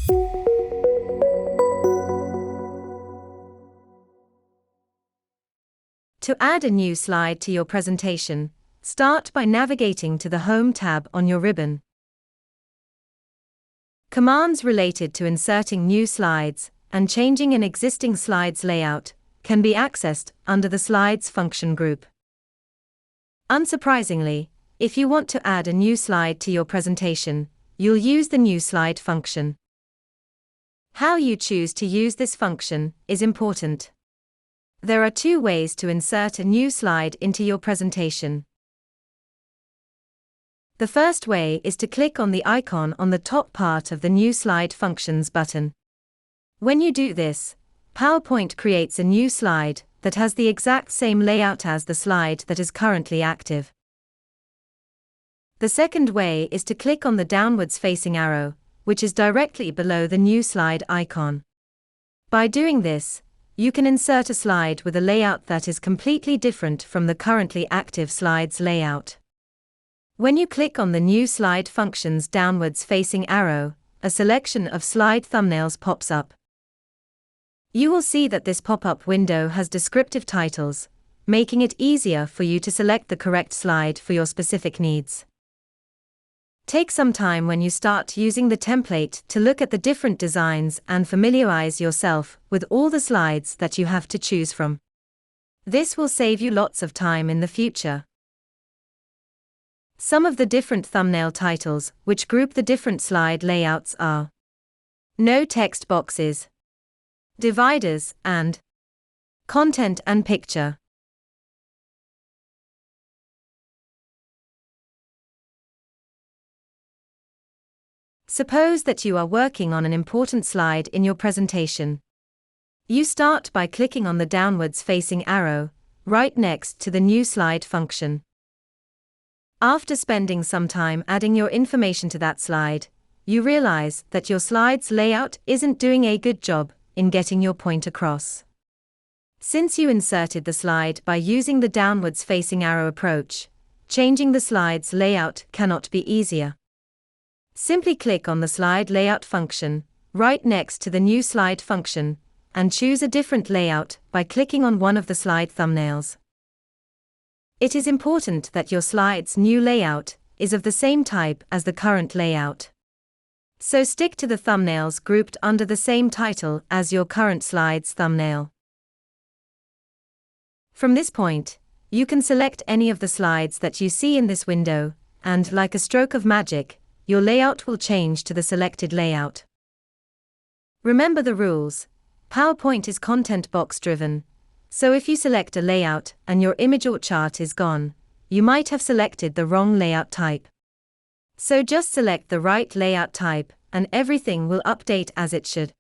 To add a new slide to your presentation, start by navigating to the Home tab on your ribbon. Commands related to inserting new slides and changing an existing slide's layout can be accessed under the Slides function group. Unsurprisingly, if you want to add a new slide to your presentation, you'll use the New Slide function. How you choose to use this function is important. There are two ways to insert a new slide into your presentation. The first way is to click on the icon on the top part of the New Slide Functions button. When you do this, PowerPoint creates a new slide that has the exact same layout as the slide that is currently active. The second way is to click on the downwards facing arrow, which is directly below the new slide icon. By doing this, you can insert a slide with a layout that is completely different from the currently active slide's layout. When you click on the New Slide Functions downwards facing arrow, a selection of slide thumbnails pops up. You will see that this pop-up window has descriptive titles, making it easier for you to select the correct slide for your specific needs. Take some time when you start using the template to look at the different designs and familiarize yourself with all the slides that you have to choose from. This will save you lots of time in the future. Some of the different thumbnail titles which group the different slide layouts are No Text Boxes, Dividers, and Content and Picture. Suppose that you are working on an important slide in your presentation. You start by clicking on the downwards facing arrow, right next to the New Slide function. After spending some time adding your information to that slide, you realize that your slide's layout isn't doing a good job in getting your point across. Since you inserted the slide by using the downwards facing arrow approach, changing the slide's layout cannot be easier. Simply click on the Slide Layout function, right next to the New Slide function, and choose a different layout by clicking on one of the slide thumbnails. It is important that your slide's new layout is of the same type as the current layout. So stick to the thumbnails grouped under the same title as your current slide's thumbnail. From this point, you can select any of the slides that you see in this window, and like a stroke of magic, your layout will change to the selected layout. Remember the rules. PowerPoint is content box driven, so if you select a layout and your image or chart is gone, you might have selected the wrong layout type. So just select the right layout type and everything will update as it should.